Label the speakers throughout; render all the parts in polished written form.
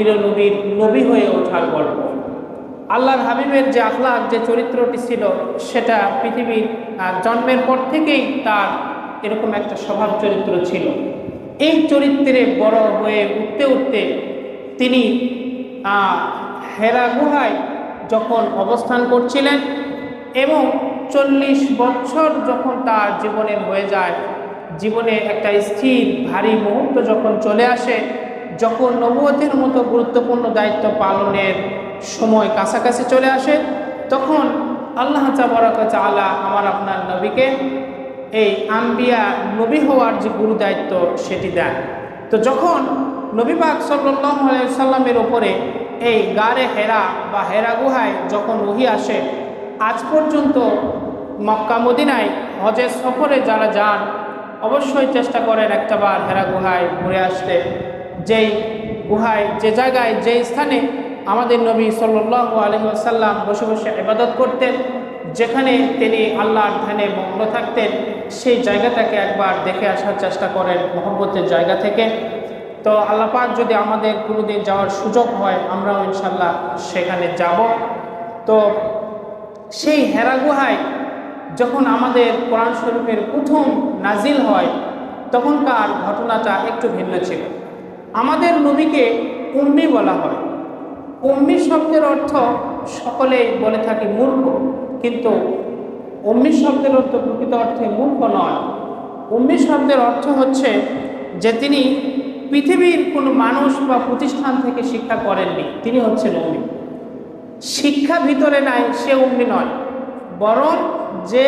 Speaker 1: প্রিয় নবীর নবী হয়ে ওঠার গল্প। আল্লাহর হাবিবের যে আখলাক, যে চরিত্রটি ছিল, সেটা পৃথিবীর জন্মের পর থেকেই তার এরকম একটা স্বভাব চরিত্র ছিল। এই চরিত্রে বড় হয়ে উঠতে উঠতে তিনি হেরা গুহায় যখন অবস্থান করছিলেন এবং 40 বছর যখন তার জীবনের হয়ে যায়, জীবনে একটা স্থির ভারী মুহূর্ত যখন চলে আসে, যখন নবুয়তের মতো গুরুত্বপূর্ণ দায়িত্ব পালনের সময় কাছাকাছি চলে আসে, তখন আল্লাহ তাবারক ওয়া তাআলা আমার আপনার নবীকে এই আম্বিয়া নবী হওয়ার যে গুরু দায়িত্ব সেটি দেন। তো যখন নবী পাক সাল্লাল্লাহু আলাইহি সাল্লামের উপরে এই গারে হেরা বা হেরা গুহায় যখন ওহী আসে, আজ পর্যন্ত মক্কা মদিনায় হজের সফরে যারা যান অবশ্যই চেষ্টা করেন একটাবার হেরা গুহায় ঘুরে আসতে। যেই গুহায়, যে জায়গায়, যে স্থানে আমাদের নবী সাল্লাল্লাহু আলাইহি ওয়াসাল্লাম বসে বসে ইবাদত করতেন, যেখানে তিনি আল্লাহর ধ্যানে মগ্ন থাকতেন, সেই জায়গাটাকে একবার দেখে আসার চেষ্টা করেন মহব্বতের জায়গা থেকে। তো আল্লাহ পাক যদি আমাদের কোনোদিন যাওয়ার সুযোগ হয়, আমরাও ইনশাল্লাহ সেখানে যাব। তো সেই হেরা গুহায় যখন আমাদের কোরআন শরীফের প্রথম নাজিল হয়, তখনকার ঘটনাটা একটু ভিন্ন ছিল। আমাদের নবীকে উম্মি বলা হয়। উম্মি শব্দের অর্থ সকলেই বলে থাকি মূর্খ, কিন্তু উম্মি শব্দের অর্থ প্রকৃত অর্থে মূর্খ নয়। উম্মি শব্দের অর্থ হচ্ছে যে তিনি পৃথিবীর কোনো মানুষ বা প্রতিষ্ঠান থেকে শিক্ষা করেননি, তিনি হচ্ছেন উম্মি। শিক্ষা ভিতরে নাই সে উম্মি নয়, বরং যে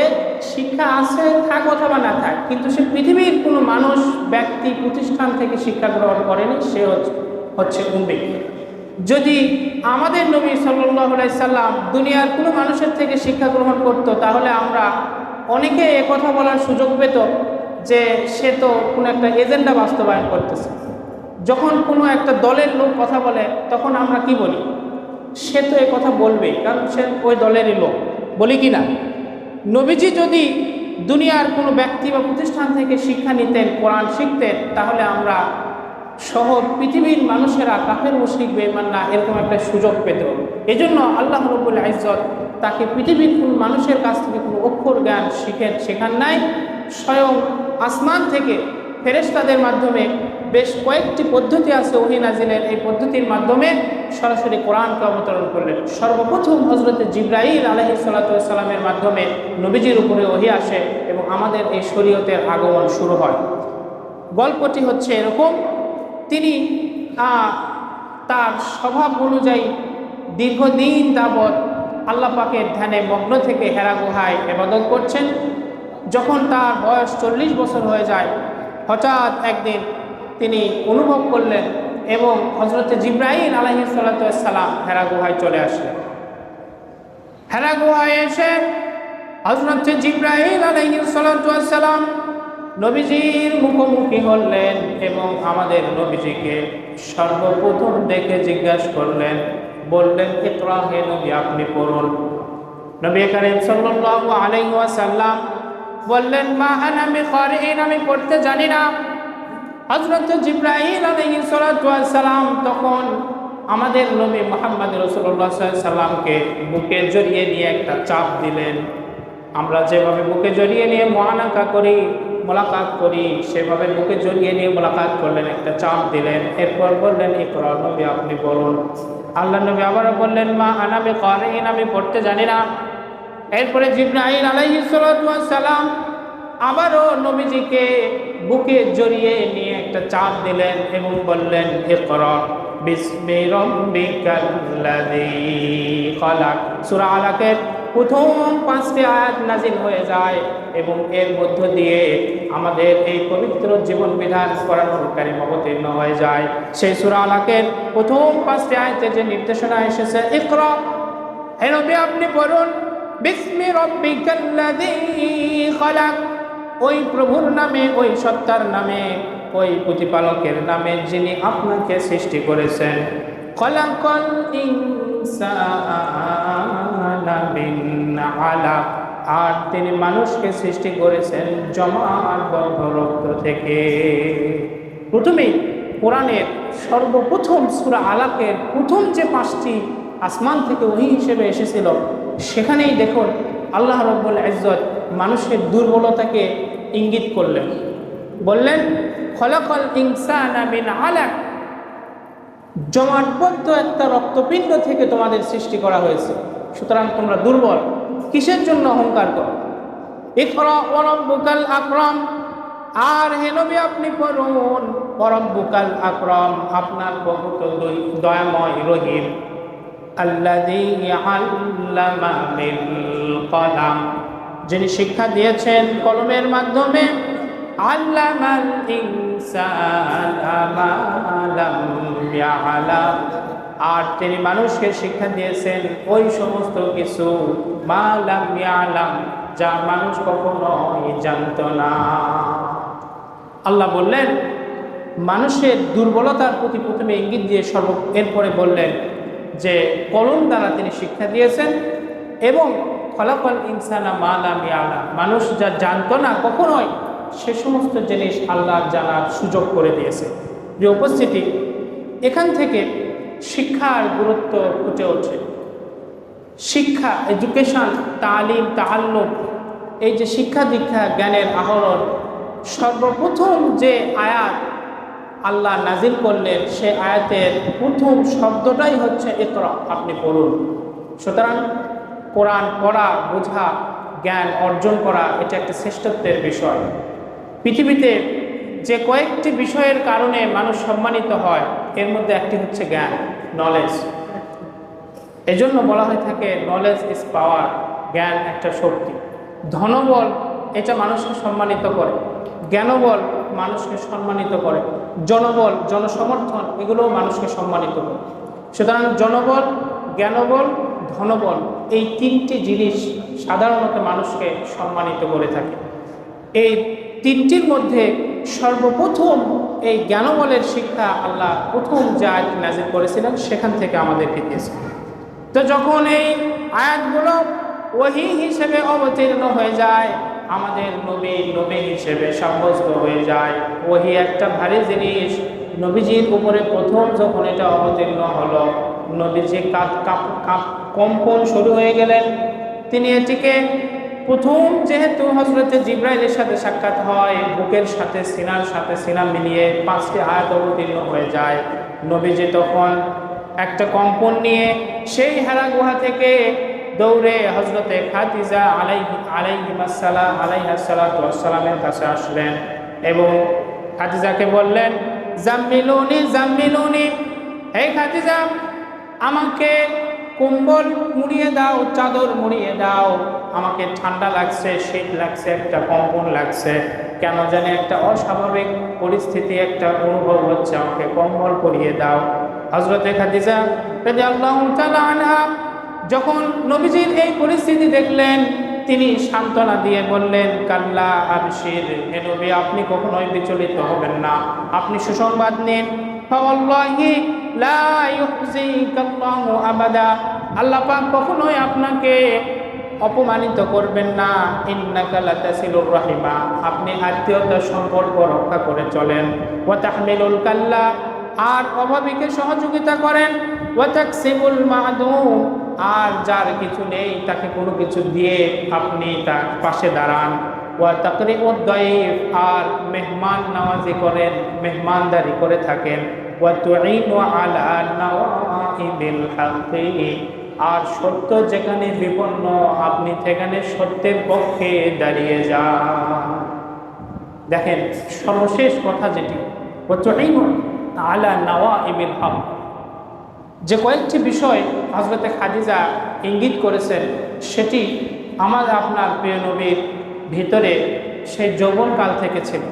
Speaker 1: শিক্ষা আছে থাক অথবা না থাক, কিন্তু সে পৃথিবীর কোনো মানুষ, ব্যক্তি, প্রতিষ্ঠান থেকে শিক্ষা গ্রহণ করেনি, সে হচ্ছে উম্মি। যদি আমাদের নবী সাল্লাল্লাহু আলাইহি সাল্লাম দুনিয়ার কোনো মানুষের থেকে শিক্ষা গ্রহণ করত, তাহলে আমরা অনেকে কথা বলার সুযোগ পেত যে সে তো কোনো একটা এজেন্ডা বাস্তবায়ন করতেছে। যখন কোনো একটা দলের লোক কথা বলে, তখন আমরা কি বলি? সে তো এ কথা বলবে, কারণ সে ওই দলেরই লোক, বলি কি না? নবীজি যদি দুনিয়ার কোনো ব্যক্তি বা প্রতিষ্ঠান থেকে শিক্ষা নিতেন, কোরআন শিখতেন, তাহলে আমরা সহ পৃথিবীর মানুষেরা কাফের মুশরিক বেঈমান না এরকম একটা সুযোগ পেত। এজন্য আল্লাহ রাব্বুল ইজ্জত তাকে পৃথিবীর কোন মানুষের কাছ থেকে কোনো অক্ষর জ্ঞান শেখান নাই। স্বয়ং আসমান থেকে ফেরেশতাদের মাধ্যমে বেশ কয়েকটি পদ্ধতি আছে ওহী নাজিলের, এই পদ্ধতির মাধ্যমে সরাসরি কোরআনকে অবতরণ করলেন। সর্বপ্রথম হযরতে জিবরাইল আলাইহিস সালাতু ওয়াস সালামের মাধ্যমে নবীজির উপরে ওহী আসে এবং আমাদের এই শরীয়তের আগমন শুরু হয়। গল্পটি হচ্ছে এরকম, তিনি তার স্বভাব অনুযায়ী দীর্ঘদিন যাবৎ আল্লাহ পাকের ধ্যানে মগ্ন থেকে হেরা গুহায় ইবাদত করছেন। যখন তার বয়স 40 বছর হয়ে যায়, হঠাৎ একদিন তিনি অনুভব করলেন এবং হযরতে জিবরাইল আলাইহিস সালাতু ওয়াস সালাম হেরা গুহায় চলে আসলেন। হেরা গুহায় এসে হযরতে জিবরাইল আলাইহিস সালাতু ওয়াস সালাম নবীজির মুখোমুখি হলেন এবং আমাদের নবীজিকে সর্বপ্রথম দেখে জিজ্ঞাসা করলেন, বললেন, ইকরা, হে নবী আপনি পড়ুন। নবী করিম সাল্লাল্লাহু আলাইহি ওয়াসাল্লাম বললেন, মা আনা বিকারিন, আমি পড়তে জানি না। হযরত জিবরাইল আলাইহিস সালাতু ওয়াস সালাম তখন আমাদের নবী মুহাম্মদ রাসূলুল্লাহ সাল্লাল্লাহু আলাইহি সাল্লামকে বুকে জড়িয়ে নিয়ে একটা চাপ দিলেন। আমরা যেভাবে বুকে জড়িয়ে নিয়ে মুআনাকা করি, মোলাকাত করি, সেভাবে বুকে জড়িয়ে নিয়ে মোলাকাত করলেন, একটা চাপ দিলেন। এরপর বললেন, ইকরা, নবী আপনি বলুন। আল্লাহ নবী আবার বললেন, মা আনা বিকারিন, আমি পড়তে জানি না। এরপরে জিবরাইল আলাইহিস সালাতু ওয়াস সালাম আবারও নবীজিকে বুকে জড়িয়ে নিয়ে একটা চাপ দিলেন এবং বললেন, ইকরা বিসমি রাব্বিকাল্লাযী খালাক। সূরা আলাকের প্রথম 5টি আয়াত নাজিল হয়ে যায় এবং এর মধ্য দিয়ে আমাদের এই পবিত্র জীবন বিধান কোরআনুল কারীম অবতীর্ণ হয়ে যায়। সেই সূরা আলাকের প্রথম 5টি আয়াতে যে নির্দেশনা এসেছে, ইকরা, হে নবী আপনি পড়ুন, বিসমি রাব্বিকাল্লাযী খালাক, ওই প্রভুর নামে, ওই সত্তার নামে, ওই প্রতিপালকের নামে যিনি আপনাকে সৃষ্টি করেছেন। খালাকাল ইনসানা মিন আলাক, আর তিনি মানুষকে সৃষ্টি করেছেন জমাটবদ্ধ রক্ত থেকে। প্রথমেই কোরআনের সর্বপ্রথম সূরা আলাকের প্রথম যে 5টি আসমান থেকে ওহী হিসেবে এসেছিল, সেখানেই দেখুন আল্লাহ রাব্বুল ইজ্জত মানুষের দুর্বলতাকে ইঙ্গিত করলেন, বললেন খলাকাল ইনসানা মিন আলাক, জমাটবদ্ধ একটা রক্তপিণ্ড থেকে তোমাদের সৃষ্টি করা হয়েছে, সুতরাং তোমরা দুর্বল, কিসের জন্য অহংকার করো? ইকরা ওয়া রাব্বুকাল আকরাম, আর হে নবী আপনি পড়ুন ওয়া রাব্বুকাল আকরাম, আপনার বহুত দয়াময় রহিম, আল্লাযী আল্লামা বিল কলাম, যিনি শিক্ষা দিয়েছেন কলমের মাধ্যমে, আল্লামাল ইনসানা মা লাম ইয়ালাম, আর তিনি মানুষকে শিক্ষা দিয়েছেন ওই সমস্ত কিছু মা লাম ইয়ালাম, যা মানুষ কখনোই জানত না। আল্লাহ বললেন মানুষের দুর্বলতার প্রতি প্রথমে ইঙ্গিত দিয়ে এরপরে বললেন যে কলম দ্বারা তিনি শিক্ষা দিয়েছেন, এবং খলাকাল ইনসানা মা লাম ইয়ালাম, মানুষ যা জানতো না কখনোই সে সমস্ত জিনিস আল্লাহ জানার সুযোগ করে দিয়েছে। যে উপস্থিতি, এখান থেকে শিক্ষার গুরুত্ব ফুটে ওঠে। শিক্ষা, এডুকেশন, তালিম, তাআল্লুম, এই যে শিক্ষা দীক্ষা জ্ঞানের আহরণ, সর্বপ্রথম যে আয়াত আল্লাহ নাজিল করলেন সে আয়াতের প্রথম শব্দটাই হচ্ছে ইকরা, আপনি পড়ুন। সুতরাং কোরআন পড়া, বোঝা, জ্ঞান অর্জন করা এটা একটা শ্রেষ্ঠত্বের বিষয়। পৃথিবীতে যে কয়েকটি বিষয়ের কারণে মানুষ সম্মানিত হয় এর মধ্যে একটি হচ্ছে জ্ঞান, নলেজ। এজন্য বলা হয়ে থাকে নলেজ ইজ পাওয়ার, জ্ঞান একটা শক্তি। ধনবল এটা মানুষকে সম্মানিত করে, জ্ঞানবল মানুষকে সম্মানিত করে, জনবল, জনসমর্থন এগুলোও মানুষকে সম্মানিত করে। সুতরাং জনবল, জ্ঞানবল, ধনবল এই 3টি জিনিস সাধারণত মানুষকে সম্মানিত করে থাকে। এই 3টির মধ্যে সর্বপ্রথম এই জ্ঞানবলের শিক্ষা আল্লাহ প্রথম যে আয়াত নাজিল করেছিলেন সেখান থেকে আমাদেরকে দিয়েছেন। তো যখন এই আয়াতগুলো ওহী হিসেবে অবতীর্ণ হয়ে যায়, আমাদের নবী হিসেবে সাব্যস্ত হয়ে যায়, ওহী একটা ভারী জিনিস। নবীজির উপরে প্রথম যখন এটা অবতীর্ণ হলো, নবীজি কম্পন শুরু হয়ে গেলেন। তিনি এটিকে প্রথম যেহেতু হযরতে জিবরাইলের সাথে সাক্ষাৎ হয়, বুকের সাথে সিনার সাথে সিনা মিলিয়ে 5টি আয়াত অবতীর্ণ হয়ে যায়। নবীজি তখন একটা কম্পন নিয়ে সেই হেরা গুহা থেকে দৌড়ে হযরতে খাদিজা আলাইহাসসালামের কাছে আসলেন এবং খাদিজাকে বললেন, জাম্মিলুনি জাম্মিলুনি, হে খাদিজা আমাকে কম্বল মুড়িয়ে দাও, চাদর মুড়িয়ে দাও, আমাকে ঠান্ডা লাগছে, শীত লাগছে, একটা কম্পন লাগছে, কেন জানি একটা অস্বাভাবিক পরিস্থিতি, একটা অনুভব হচ্ছে, আমাকে কম্বল পরিয়ে দাও। হযরতে খাদিজা রাদিয়াল্লাহু তাআলা আনহা যখন নবীজির এই পরিস্থিতি দেখলেন, তিনি সান্ত্বনা দিয়ে বললেন, কাল্লা আবশির, হে নবী আপনি কখনোই বিচলিত হবেন না, আপনি সুসংবাদ নিন। ফাওয়াল্লাহি লা ইউহজিকাল্লাহু আবাদা, আল্লাহ পাক কখনোই আপনাকে অপমানিত করবেন না। ইন্নাকা লাতাসিলুর রাহিমা, আপনি আত্মীয়তার সম্পর্ক রক্ষা করে চলেন। ওয়া তাহমিলুল কাল্লা, আর অভাবীকে সহযোগিতা করেন। ওয়া তাকসিবুল মা'দুম, আর যার কিছু নেই তাকে কোনো কিছু দিয়ে আপনি তার পাশে দাঁড়ান। ওয়া তাকরিমুদ দাইফ, আর মেহমান নওয়াজি করেন, মেহমানদারি করে থাকেন। ওয়া তুঈনু আলা নাওয়াইবিল হাক্কি, আর সত্য যেখানে বিপন্ন আপনি সেখানে সত্যের পক্ষে দাঁড়িয়ে যান। দেখেন সর্বশেষ কথা যেটি, ওয়া তুঈনু আলা নাওয়াইবিল হক, যে কয়েকটি বিষয় হযরতে খাদিজা ইঙ্গিত করেছেন সেটি আমার আপনার প্রিয় নবীর ভিতরে সেই যৌবনকাল থেকে ছিল।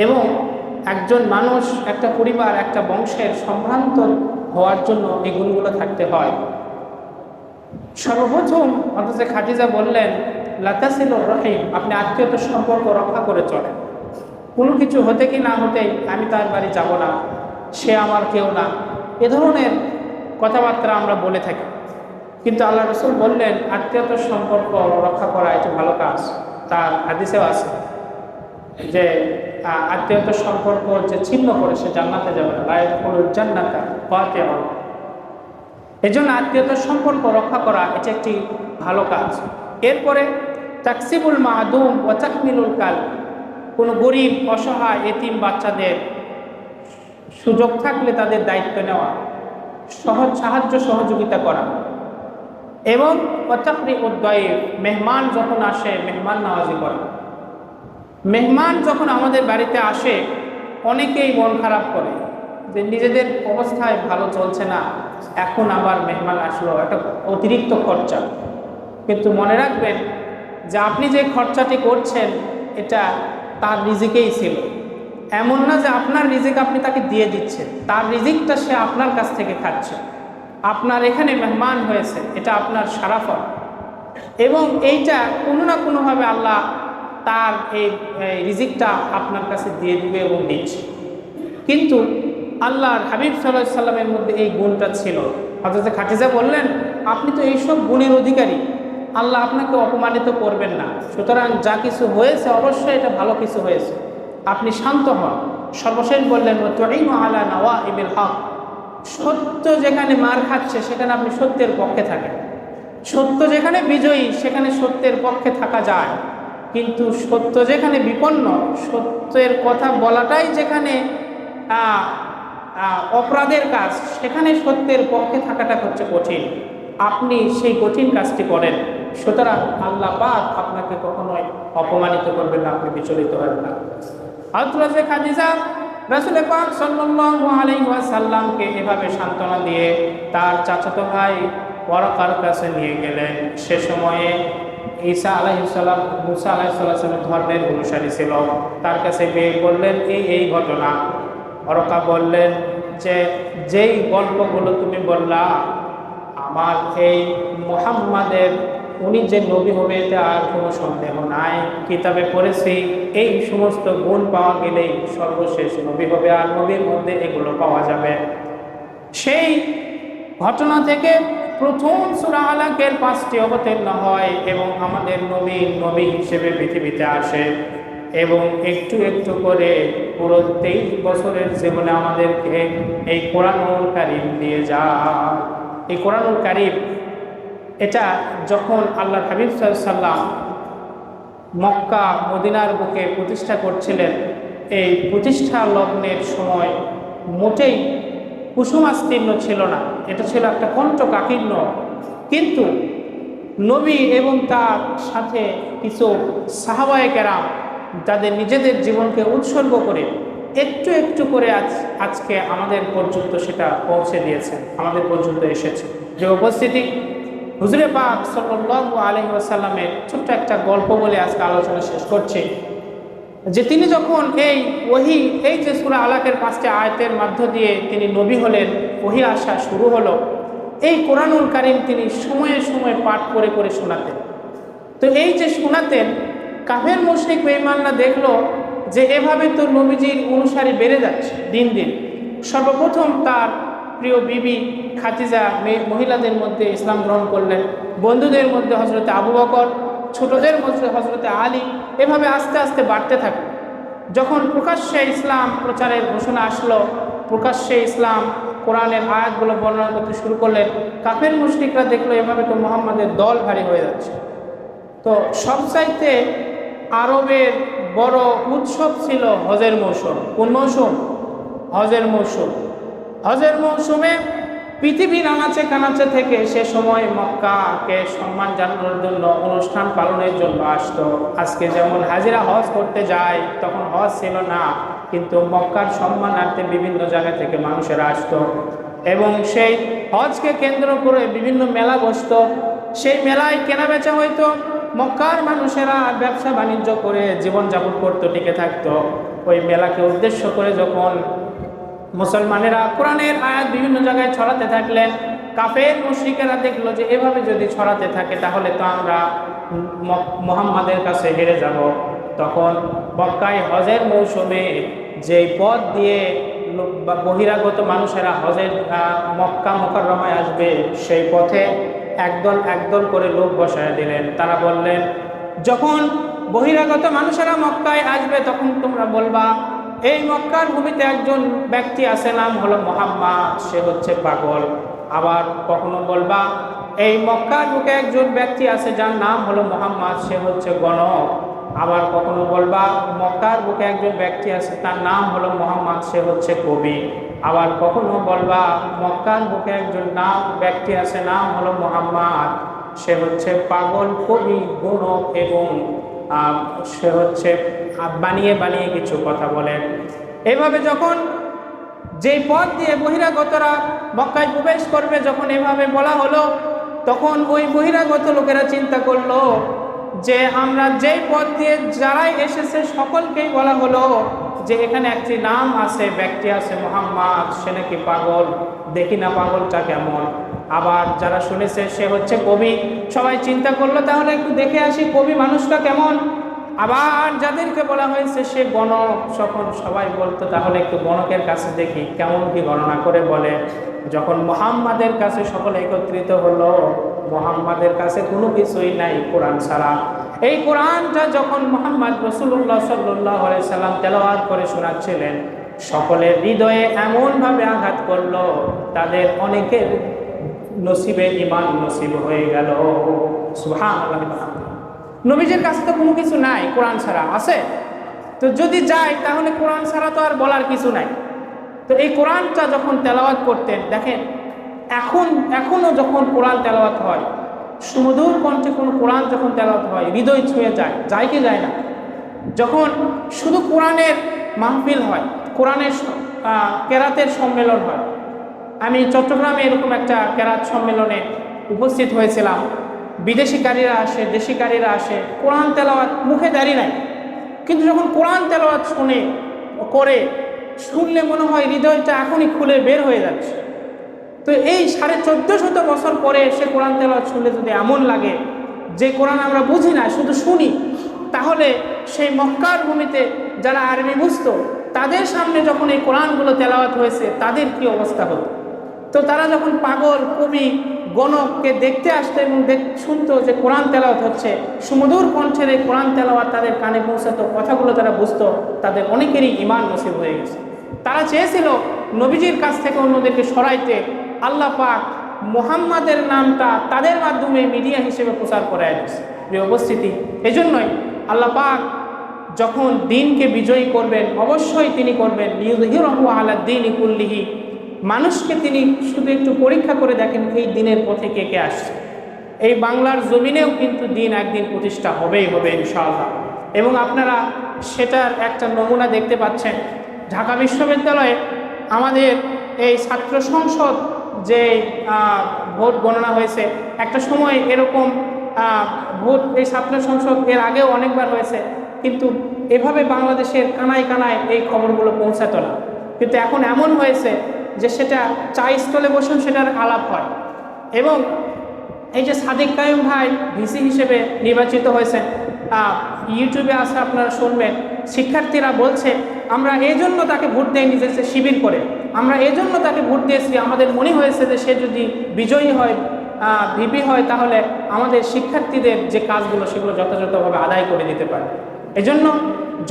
Speaker 1: এবং একজন মানুষ, একটা পরিবার, একটা বংশের সম্ভ্রান্ত হওয়ার জন্য এই গুণগুলো থাকতে হয়। সর্বপ্রথম হযরতে খাদিজা বললেন, লাতাসিলুর রহিম, আপনি আত্মীয়তার সম্পর্ক রক্ষা করে চলেন। কোনো কিছু হতে কি না হতেই আমি তার বাড়ি যাব না, সে আমার কেউ না, এ ধরনের কথাবার্তা আমরা বলে থাকি। কিন্তু আল্লাহ রাসূল বললেন আত্মীয়তার সম্পর্ক রক্ষা করা এটা ভালো কাজ। তার হাদিসেও আছে যে আত্মীয়তা সম্পর্ক যে ছিন্ন করে সে জান্নাতে যাবে না, জান্নাতা ফাতিহা। এই জন্য আত্মীয়তার সম্পর্ক রক্ষা করা এটা একটি ভালো কাজ। এরপরে তাকসিবুল মাদুম ওয়া তাকমিলুল কাল, কোনো গরিব অসহায় এতিম বাচ্চাদের সুযোগ থাকলে তাদের দায়িত্ব নেওয়া, সহজ সাহায্য সহযোগিতা করা, এবং মেহমান যখন আসে মেহমান নওয়াজি করা। মেহমান যখন আমাদের বাড়িতে আসে অনেকেই মন খারাপ করে যে নিজেদের অবস্থায় ভালো চলছে না, এখন আবার মেহমান আসলো, এটা অতিরিক্ত খরচা। কিন্তু মনে রাখবেন যে আপনি যে খরচাটি করছেন এটা তার রিজিকেই ছিল। এমন না যে আপনার রিজিক আপনি তাকে দিয়ে দিচ্ছেন, তার রিজিকটা সে আপনার কাছ থেকে খাচ্ছে। আপনার এখানে মেহমান হয়েছে, এটা আপনার শারাফত, এবং এইটা কোনো না কোনোভাবে আল্লাহ তার এই রিজিকটা আপনার কাছে দিয়ে দিবে এবং দিচ্ছে। কিন্তু আল্লাহর হাবিব সাল্লাল্লাহু আলাইহি সাল্লামের মধ্যে এই গুণটা ছিল। হযরত খাদিজা বললেন, আপনি তো এইসব গুণের অধিকারী, আল্লাহ আপনাকে অপমানিত করবেন না, সুতরাং যা কিছু হয়েছে অবশ্যই এটা ভালো কিছু হয়েছে, আপনি শান্ত হন। সর্বশেষ বললেন, তুঈনু আলা নাওয়াইবিল হক, সত্য যেখানে মার খাচ্ছে সেখানে আপনি সত্যের পক্ষে থাকেন। সত্য যেখানে বিজয়ী সেখানে সত্যের পক্ষে থাকা যায়, কিন্তু সত্য যেখানে বিপন্ন, সত্যের কথা বলাটাই যেখানে অপরাধের কাজ, সেখানে সত্যের পক্ষে থাকাটা হচ্ছে কঠিন। আপনি সেই কঠিন কাজটি করেন, সুতরাং আল্লাহ পাক আপনাকে কখনোই অপমানিত করবেন না, আপনি বিচলিত হবেন না। হযরত খাদিজা রাসূল পাক সাল্লাল্লাহু আলাইহি ওয়াসাল্লামকে এভাবে সান্ত্বনা দিয়ে তার চাচাতো ভাই ওয়ারাকার কাছে নিয়ে গেলেন। সে সময়ে ঈসা আলাইহিস সালাম, মুসা আলাইহিস সালামের ধর্মের অনুসারী ছিল। তার কাছে গিয়ে বললেন এই ঘটনা। ওয়ারাকা বললেন যে যেই গল্পগুলো তুমি বললা, আমার এই মুহাম্মাদের উনি যে নবী হবে এটা আর কোনো সন্দেহ নাই, কিতাবে পড়েছি এই সমস্ত গুণ পাওয়া গেলেই সর্বশেষ নবী হবে, আর নবীর মধ্যে এগুলো পাওয়া যাবে। সেই ঘটনা থেকে প্রথম সূরা আলাকের 5টি অবতীর্ণ হয় এবং আমাদের নবী হিসেবে পৃথিবীতে আসে, এবং একটু একটু করে পুরো 23 বছরের জীবনে আমাদেরকে এই কোরআনুল কারীম দিয়ে যায়। এই কোরআনুল কারীম এটা যখন আল্লাহ হাবিব সাল্লাল্লাহু আলাইহি সাল্লাম মক্কা মদিনার বুকে প্রতিষ্ঠা করছিলেন, এই প্রতিষ্ঠা লগ্নের সময় মোটেই কুসুমাস্তীর্ণ ছিল না, এটা ছিল একটা কণ্ঠকাকীর্ণ। কিন্তু নবী এবং তার সাথে কিছু সাহাবায়ে কেরাম যাদের নিজেদের জীবনকে উৎসর্গ করে একটু একটু করে আজকে আমাদের পর্যন্ত সেটা পৌঁছে দিয়েছে, আমাদের পর্যন্ত এসেছে। যে উপস্থিতি হুজুরে পাক সাল্লাল্লাহু আলাইহি ওয়াসাল্লামের ছোট্ট একটা গল্প বলে আজকে আলোচনা শেষ করছি। যে তিনি যখন এই যে সূরা আলাকের 5টি আয়াতের মধ্য দিয়ে তিনি নবী হলেন, ওহী আসা শুরু হলো, এই কোরআনুল কারীম তিনি সময়ে সময়ে পাঠ করে করে শোনাতেন। তো এই যে শোনাতেন, কাফের মুশরিক বেঈমানরা দেখলো যে এভাবে তো নবীজির অনুসারী বেড়ে যাচ্ছে দিন দিন। সর্বপ্রথম তার প্রিয় বিবি খাদিজা মহিলাদের মধ্যে ইসলাম গ্রহণ করলেন, বন্ধুদের মধ্যে হযরত আবু বকর, ছোটদের মধ্যে হযরত আলী, এভাবে আস্তে আস্তে বাড়তে থাকে। যখন প্রকাশ্যে ইসলাম প্রচারের ঘোষণা আসলো, প্রকাশ্যে ইসলাম কোরআনের আয়াতগুলো বর্ণনা করতে শুরু করলেন, কাফের মুশরিকরা দেখলো এভাবে তো মুহাম্মাদের দল ভারী হয়ে যাচ্ছে। তো সবচাইতে আরবের বড় উৎসব ছিল হজের মৌসুম। কোন মৌসুম? হজের মৌসুম। হজের মৌসুমে পৃথিবীর আনাচে কানাচে থেকে সে সময় মক্কাকে সম্মান জানানোর জন্য অনুষ্ঠান পালনের জন্য আসতো। আজকে যেমন হাজিরা হজ করতে যায়, তখন হজ ছিল না, কিন্তু মক্কার সম্মানার্থে বিভিন্ন জায়গা থেকে মানুষেরা আসতো, এবং সেই হজকে কেন্দ্র করে বিভিন্ন মেলা বসতো। সেই মেলায় কেনা বেচা হইতো, মক্কার মানুষেরা ব্যবসা বাণিজ্য করে জীবনযাপন করতো, টিকে থাকতো। ওই মেলাকে উদ্দেশ্য করে যখন মুসলমানেরা কোরআনের আয়াত বিভিন্ন জায়গায় ছড়াতে থাকলেন, কাফের মুশরিকেরা দেখলো যে এভাবে যদি ছড়াতে থাকে তাহলে তো আমরা মুহাম্মাদের কাছে হেরে যাব। তখন মক্কায় হজের মৌসুমে যেই পথ দিয়ে বহিরাগত মানুষেরা হজের মক্কা মুকাররমায় আসবে, সেই পথে একদল একদল করে লোক বসায় দিলেন। তারা বললেন, যখন বহিরাগত মানুষেরা মক্কায় আসবে তখন তোমরা বলবা এই মক্কার ভূমিতে একজন ব্যক্তি আছে, নাম হলো মুহাম্মদ, সে হচ্ছে পাগল। আবার কখনো বলবা এই মক্কার বুকে একজন ব্যক্তি আছে যার নাম হলো মুহাম্মদ, সে হচ্ছে গণক। আবার কখনো বলবা মক্কার বুকে একজন ব্যক্তি আছে তার নাম হলো মুহাম্মদ, সে হচ্ছে কবি। আবার কখনো বলবা মক্কার বুকে একজন ব্যক্তি আছে, নাম হলো মুহাম্মদ, সে হচ্ছে পাগল, কবি, গণক এবং সে হচ্ছে বানিয়ে বানিয়ে কিছু কথা বলেন। এইভাবে যখন যেই পথ দিয়ে বহিরাগতরা মক্কায় প্রবেশ করবে, যখন এভাবে বলা হলো, তখন ওই বহিরাগত লোকেরা চিন্তা করলো যে আমরা যেই পথ দিয়ে যারাই এসেছে সকলকেই বলা হলো যে এখানে একটি নাম আছে, ব্যক্তি আছে মুহাম্মদ, সে নাকি পাগল, দেখি না পাগলটা কেমন। আবার যারা শুনেছে সে হচ্ছে কবি, সবাই চিন্তা করলো তাহলে একটু দেখে আসি কবি মানুষটা কেমন। আবার যাদেরকে বলা হয়েছে সে গণক, যখন সবাই বলতো তাহলে একটু গণকের কাছে দেখি কেমন কি গণনা করে বলে। যখন মুহাম্মাদের কাছে সকলে একত্রিত হলো, মুহাম্মাদের কাছে কোনো কিছুই নাই কোরআন ছাড়া। এই কোরআনটা যখন মুহাম্মদ রাসূলুল্লাহ সাল্লাল্লাহু আলাইহি সাল্লাম তেলাওয়াত করে শোনাচ্ছিলেন, সকলের হৃদয়ে এমনভাবে আঘাত করলো, তাদের অনেকের নসিবে ঈমান নসিব হয়ে গেল। সুবহানাল্লাহ। নবীজির কাছে তো কোনো কিছু নাই কোরআন ছাড়া, আছে তো যদি যায় তাহলে কোরআন ছাড়া তো আর বলার কিছু নাই। তো এই কোরআনটা যখন তেলাওয়াত করতেন, দেখেন এখনো যখন কোরআন তেলাওয়াত হয়, সুমধুর কণ্ঠে কোনো কোরআন যখন তেলাওয়াত হয়, হৃদয় ছুঁয়ে যায় কি যায় না? যখন শুধু কোরআনের মাহফিল হয়, কোরআনের কেরাতের সম্মেলন হয়, আমি চট্টগ্রামে এরকম একটা কেরাত সম্মেলনে উপস্থিত হয়েছিলাম। বিদেশিকারীরা আসে, দেশিকারীরা আসে, কোরআন তেলাওয়াত মুখে দাঁড়িয়ে নাই, কিন্তু যখন কোরআন তেলাওয়াত শুনলে মনে হয় হৃদয়টা এখনই খুলে বের হয়ে যাচ্ছে। তো এই 1450 বছর পরে এসে কোরআন তেলাওয়াত শুনলে যদি এমন লাগে যে কোরআন আমরা বুঝি না, শুধু শুনি, তাহলে সেই মক্কার ভূমিতে যারা আরবি বুঝতো তাদের সামনে যখন এই কোরআনগুলো তেলাওয়াত হয়েছে তাদের কি অবস্থা হতো। তো তারা যখন পাগল, কবি, গণককে দেখতে আসতো এবং শুনতো যে কোরআন তেলাওয়াত হচ্ছে, সুমধুর কণ্ঠের এই কোরআন তেলাওয়াত তাদের কানে পৌঁছাতো, কথাগুলো তারা বুঝতো, তাদের অনেকেরই ঈমান নসিব হয়ে গেছে। তারা চেয়েছিল নবীজির কাছ থেকে অন্যদেরকে সরাইতে, আল্লাহ পাক মুহাম্মাদের নামটা তাদের মাধ্যমে মিডিয়া হিসেবে প্রচার করে দিয়েছে। প্রিয় উপস্থিতি, এজন্যই আল্লাহ পাক যখন দিনকে বিজয়ী করবেন, অবশ্যই তিনি করবেন লিইয়ুযহিরাহু আলা দ্বীনি কুল্লিহি, মানুষকে তিনি শুধু একটু পরীক্ষা করে দেখেন এই দিনের পথে কে কে আসছে। এই বাংলার জমিনেও কিন্তু দিন একদিন প্রতিষ্ঠা হবেই হবে ইনশাআল্লাহ। এবং আপনারা সেটার একটা নমুনা দেখতে পাচ্ছেন। ঢাকা বিশ্ববিদ্যালয়ে আমাদের এই ছাত্র সংসদ যে ভোট গণনা হয়েছে, একটা সময় এরকম ভোট এই ছাত্র সংসদ এর আগেও অনেকবার হয়েছে, কিন্তু এভাবে বাংলাদেশের কানায় কানায় এই খবরগুলো পৌঁছাতো না। কিন্তু এখন এমন হয়েছে যে সেটা চা স্টলে বসেও সেটার আলাপ হয়। এবং এই যে সাদিক কায়ুম ভাই ভিসি হিসেবে নির্বাচিত হয়েছেন, ইউটিউবে আসে আপনারা শুনবেন, শিক্ষার্থীরা বলছে আমরা এই জন্য তাকে ভোট দিয়ে নিজেছে শিবির করে, আমরা এই জন্য তাকে ভোট দিয়েছি, আমাদের মনে হয়েছে যে সে যদি বিজয়ী হয়, ভিপি হয়, তাহলে আমাদের শিক্ষার্থীদের যে কাজগুলো সেগুলো যথাযথভাবে আদায় করে দিতে পারে। এজন্য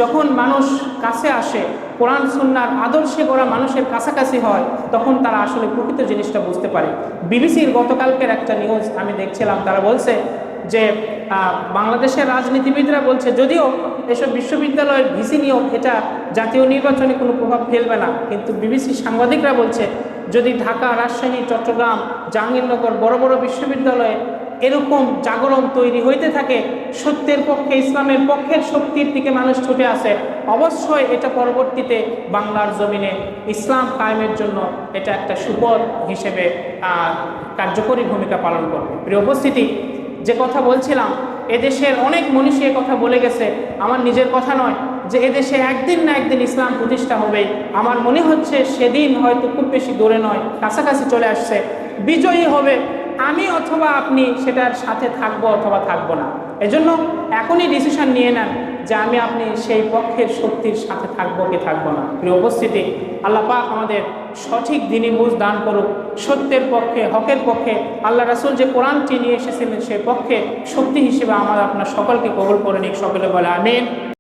Speaker 1: যখন মানুষ কাছে আসে, কোরআন সুন্নাহর আদর্শে গড়া মানুষের কাছাকাছি হয়, তখন তারা আসলে প্রকৃত জিনিসটা বুঝতে পারে। বিবিসির গতকালকের একটা নিউজ আমি দেখছিলাম, তারা বলছে যে বাংলাদেশের রাজনীতিবিদরা বলছে যদিও এসব বিশ্ববিদ্যালয়ের ভিসি নিয়োগ এটা জাতীয় নির্বাচনে কোনো প্রভাব ফেলবে না, কিন্তু বিবিসি সাংবাদিকরা বলছে যদি ঢাকা, রাজশাহী, চট্টগ্রাম, জাহাঙ্গীরনগর বড় বড় বিশ্ববিদ্যালয়ে এরকম জাগরণ তৈরি হইতে থাকে, সত্যের পক্ষে, ইসলামের পক্ষের শক্তির দিকে মানুষ ছুটে আসে, অবশ্যই এটা পরবর্তীতে বাংলার জমিনে ইসলাম কায়েমের জন্য এটা একটা সুপথ হিসেবে কার্যকরী ভূমিকা পালন করবে। প্রিয় উপস্থিতি, যে কথা বলছিলাম, এদেশের অনেক মনীষী কথা বলে গেছে, আমার নিজের কথা নয়, যে এদেশে একদিন না একদিন ইসলাম প্রতিষ্ঠা হবেই। আমার মনে হচ্ছে সেদিন হয়তো খুব বেশি দূরে নয়, কাছাকাছি চলে আসছে, বিজয়ী হবে। আমি অথবা আপনি সেটার সাথে থাকবো অথবা থাকবো না। এজন্য এখনই ডিসিশন নিয়ে নেন যে আমি আপনি সেই পক্ষের শক্তির সাথে থাকবো কি থাকবো না। প্রিয় উপস্থিতি, আল্লাহ পাক আমাদের সঠিক দ্বীনি বুঝ দান করুক, সত্যের পক্ষে, হকের পক্ষে, আল্লাহ রাসূল যে কোরআনটি নিয়ে এসেছিলেন সেই পক্ষে শক্তি হিসেবে আমার আপনার সকলকে কবুল করে নিক। সকলে বলে আমিন।